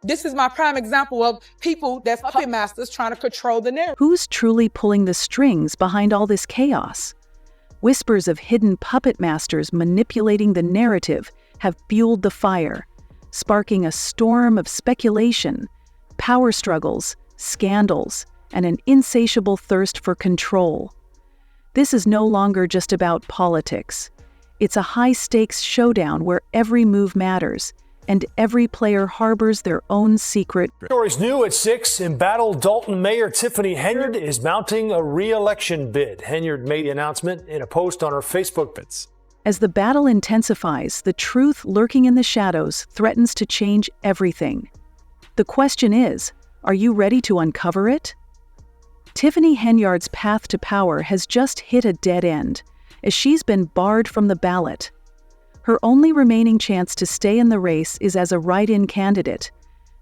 This is my prime example of people that's puppet masters trying to control the narrative. Who's truly pulling the strings behind all this chaos? Whispers of hidden puppet masters manipulating the narrative have fueled the fire, sparking a storm of speculation, power struggles, scandals, and an insatiable thirst for control. This is no longer just about politics. It's a high-stakes showdown where every move matters, and every player harbors their own secret. Stories new at 6. Embattled Dalton Mayor Tiffany Henyard is mounting a re-election bid. Henyard made the announcement in a post on her Facebook page. As the battle intensifies, the truth lurking in the shadows threatens to change everything. The question is, are you ready to uncover it? Tiffany Henyard's path to power has just hit a dead end, as she's been barred from the ballot. Her only remaining chance to stay in the race is as a write-in candidate.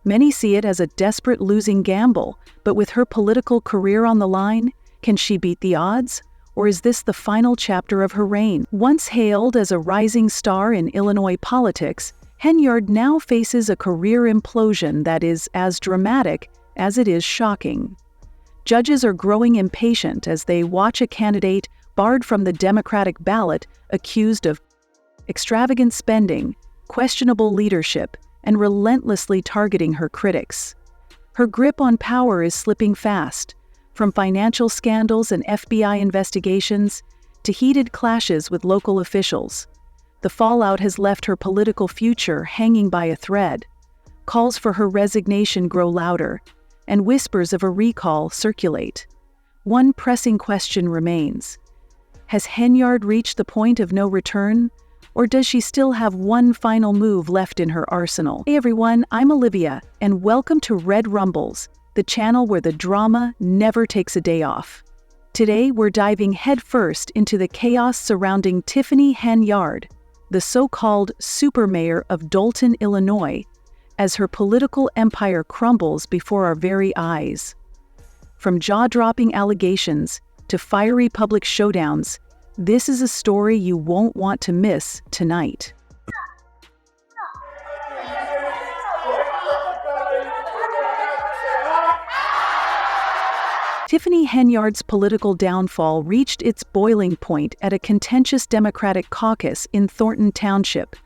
Many see it as a desperate losing gamble, but with her political career on the line, can she beat the odds? Or is this the final chapter of her reign? Once hailed as a rising star in Illinois politics, Henyard now faces a career implosion that is as dramatic as it is shocking. Judges are growing impatient as they watch a candidate barred from the Democratic ballot accused of extravagant spending, questionable leadership, and relentlessly targeting her critics. Her grip on power is slipping fast, from financial scandals and FBI investigations to heated clashes with local officials. The fallout has left her political future hanging by a thread. Calls for her resignation grow louder, and whispers of a recall circulate. One pressing question remains. Has Henyard reached the point of no return? Or does she still have one final move left in her arsenal? Hey everyone, I'm Olivia, and welcome to Red Rumbles, the channel where the drama never takes a day off. Today we're diving headfirst into the chaos surrounding Tiffany Henyard, the so-called super mayor of Dalton, Illinois, as her political empire crumbles before our very eyes. From jaw-dropping allegations to fiery public showdowns, this is a story you won't want to miss tonight. Tiffany Henyard's political downfall reached its boiling point at a contentious Democratic caucus in Thornton Township,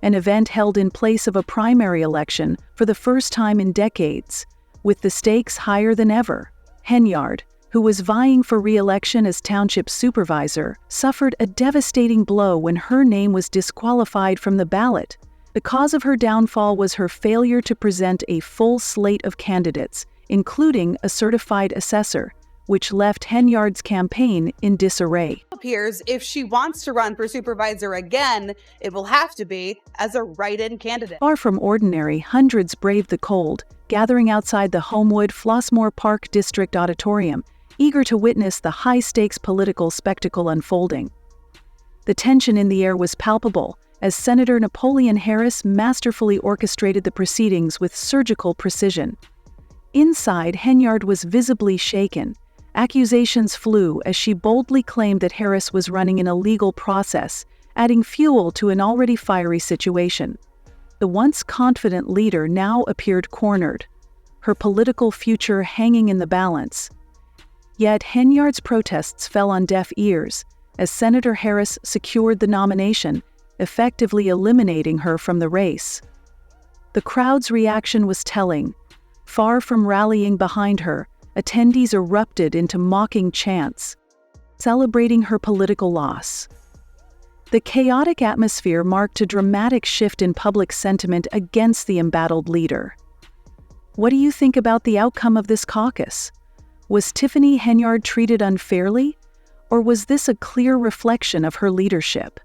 an event held in place of a primary election for the first time in decades, with the stakes higher than ever. Henyard, who was vying for re-election as township supervisor, suffered a devastating blow when her name was disqualified from the ballot. The cause of her downfall was her failure to present a full slate of candidates, including a certified assessor, which left Henyard's campaign in disarray. Appears if she wants to run for supervisor again, it will have to be as a write-in candidate. Far from ordinary, hundreds braved the cold, gathering outside the Homewood Flossmoor Park District Auditorium, eager to witness the high-stakes political spectacle unfolding. The tension in the air was palpable, as Senator Napoleon Harris masterfully orchestrated the proceedings with surgical precision. Inside, Henyard was visibly shaken. Accusations flew as she boldly claimed that Harris was running an illegal process, adding fuel to an already fiery situation. The once confident leader now appeared cornered, her political future hanging in the balance. Yet Henyard's protests fell on deaf ears, as Senator Harris secured the nomination, effectively eliminating her from the race. The crowd's reaction was telling. Far from rallying behind her, attendees erupted into mocking chants, celebrating her political loss. The chaotic atmosphere marked a dramatic shift in public sentiment against the embattled leader. What do you think about the outcome of this caucus? Was Tiffany Henyard treated unfairly, or was this a clear reflection of her leadership?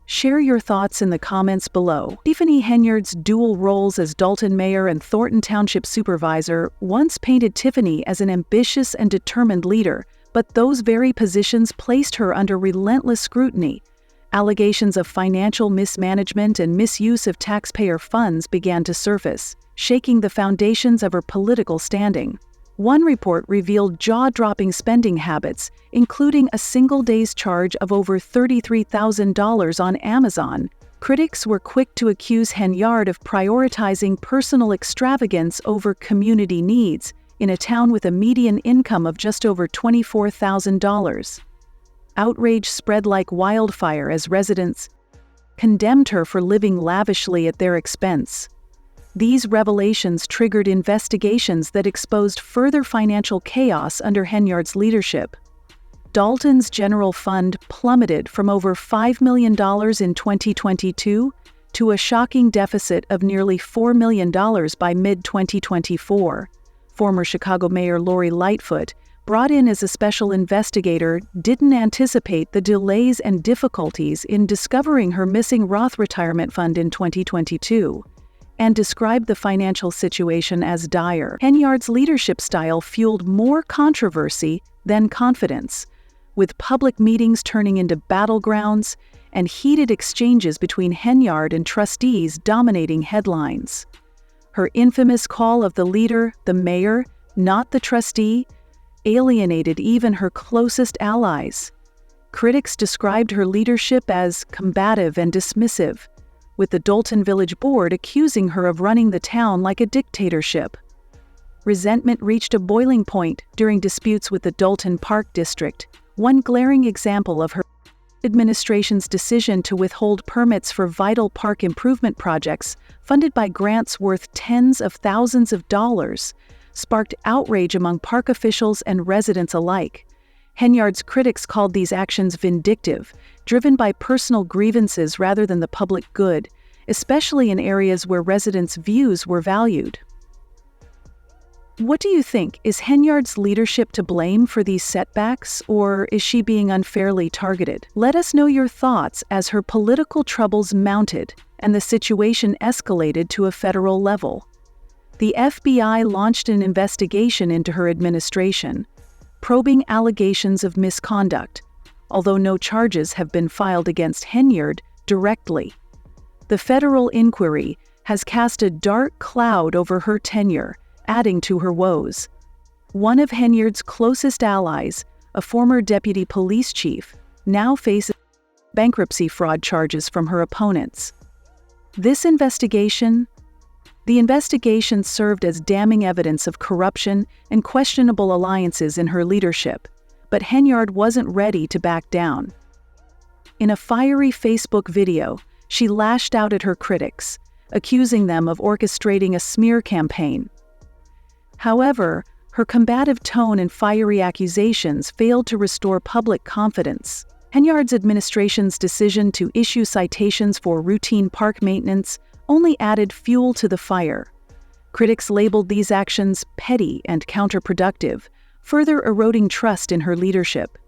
Share your thoughts in the comments below. Tiffany Henyard's dual roles as Dalton mayor and Thornton Township supervisor once painted Tiffany as an ambitious and determined leader, but those very positions placed her under relentless scrutiny. Allegations of financial mismanagement and misuse of taxpayer funds began to surface, shaking the foundations of her political standing. One report revealed jaw-dropping spending habits, including a single day's charge of over $33,000 on Amazon, Critics were quick to accuse Henyard of prioritizing personal extravagance over community needs in a town with a median income of just over $24,000. Outrage spread like wildfire as residents condemned her for living lavishly at their expense. These revelations triggered investigations that exposed further financial chaos under Henyard's leadership. Dalton's general fund plummeted from over $5 million in 2022 to a shocking deficit of nearly $4 million by mid-2024. Former Chicago Mayor Lori Lightfoot, brought in as a special investigator, didn't anticipate the delays and difficulties in discovering her missing Roth retirement fund in 2022, and described the financial situation as dire. Henyard's leadership style fueled more controversy than confidence, with public meetings turning into battlegrounds and heated exchanges between Henyard and trustees dominating headlines. Her infamous call of the leader, the mayor, not the trustee, alienated even her closest allies. Critics described her leadership as combative and dismissive, with the Dalton Village Board accusing her of running the town like a dictatorship. Resentment reached a boiling point during disputes with the Dalton Park District, one glaring example of her administration's decision to withhold permits for vital park improvement projects funded by grants worth tens of thousands of dollars sparked outrage among park officials and residents alike. Henyard's critics called these actions vindictive, driven by personal grievances rather than the public good, especially in areas where residents' views were valued. What do you think? Is Henyard's leadership to blame for these setbacks, or is she being unfairly targeted? Let us know your thoughts as her political troubles mounted and the situation escalated to a federal level. The FBI launched an investigation into her administration, probing allegations of misconduct, although no charges have been filed against Henyard directly. The federal inquiry has cast a dark cloud over her tenure, adding to her woes. One of Henyard's closest allies, a former deputy police chief, now faces bankruptcy fraud charges from her opponents. The investigation served as damning evidence of corruption and questionable alliances in her leadership, but Henyard wasn't ready to back down. In a fiery Facebook video, she lashed out at her critics, accusing them of orchestrating a smear campaign. However, her combative tone and fiery accusations failed to restore public confidence. Henyard's administration's decision to issue citations for routine park maintenance only added fuel to the fire. Critics labeled these actions petty and counterproductive, further eroding trust in her leadership.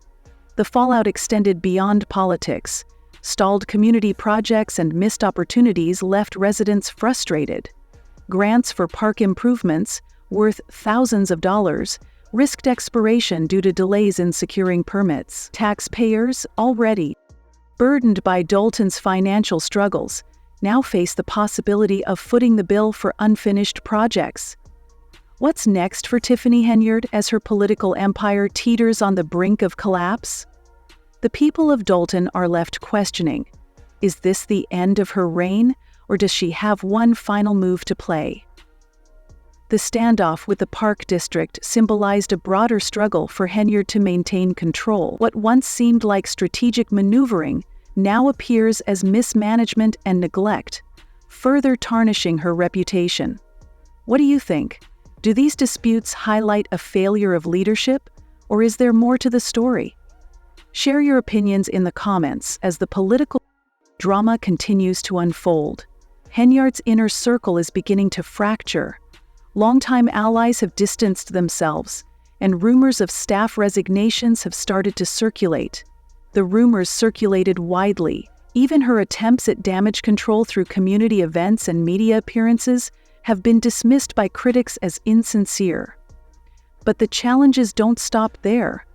The fallout extended beyond politics. Stalled community projects and missed opportunities left residents frustrated. Grants for park improvements, worth thousands of dollars, risked expiration due to delays in securing permits. Taxpayers, already burdened by Dalton's financial struggles, now face the possibility of footing the bill for unfinished projects. What's next for Tiffany Henyard as her political empire teeters on the brink of collapse? The people of Dalton are left questioning, is this the end of her reign, or does she have one final move to play? The standoff with the Park District symbolized a broader struggle for Henyard to maintain control. What once seemed like strategic maneuvering now appears as mismanagement and neglect, further tarnishing her reputation. What do you think? Do these disputes highlight a failure of leadership, or is there more to the story? Share your opinions in the comments as the political drama continues to unfold. Henyard's inner circle is beginning to fracture. Longtime allies have distanced themselves, and rumors of staff resignations have started to circulate. The rumors circulated widely. Even her attempts at damage control through community events and media appearances have been dismissed by critics as insincere. But the challenges don't stop there.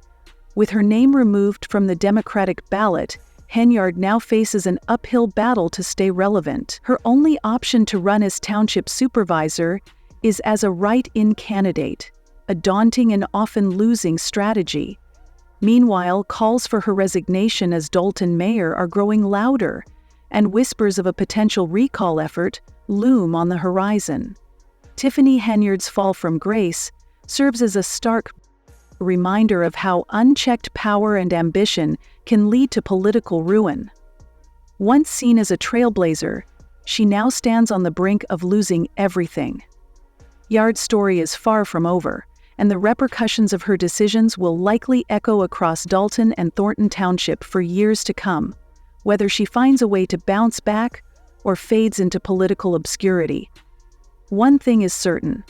With her name removed from the Democratic ballot, Henyard now faces an uphill battle to stay relevant. Her only option to run as township supervisor is as a write-in candidate, a daunting and often losing strategy. Meanwhile, calls for her resignation as Dalton mayor are growing louder, and whispers of a potential recall effort loom on the horizon. Tiffany Henyard's fall from grace serves as a stark reminder of how unchecked power and ambition can lead to political ruin. Once seen as a trailblazer, she now stands on the brink of losing everything. Yard's story is far from over, and the repercussions of her decisions will likely echo across Dalton and Thornton Township for years to come, whether she finds a way to bounce back or fades into political obscurity. One thing is certain: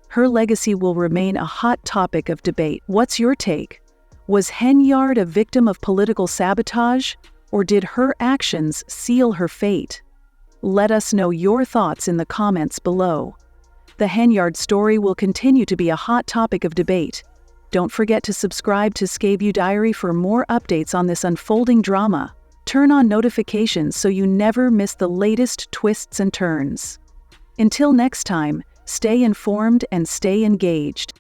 her legacy will remain a hot topic of debate. What's your take? Was Henyard a victim of political sabotage, or did her actions seal her fate? Let us know your thoughts in the comments below. The Henyard story will continue to be a hot topic of debate. Don't forget to subscribe to Scabu Diary for more updates on this unfolding drama. Turn on notifications so you never miss the latest twists and turns. Until next time, stay informed and stay engaged.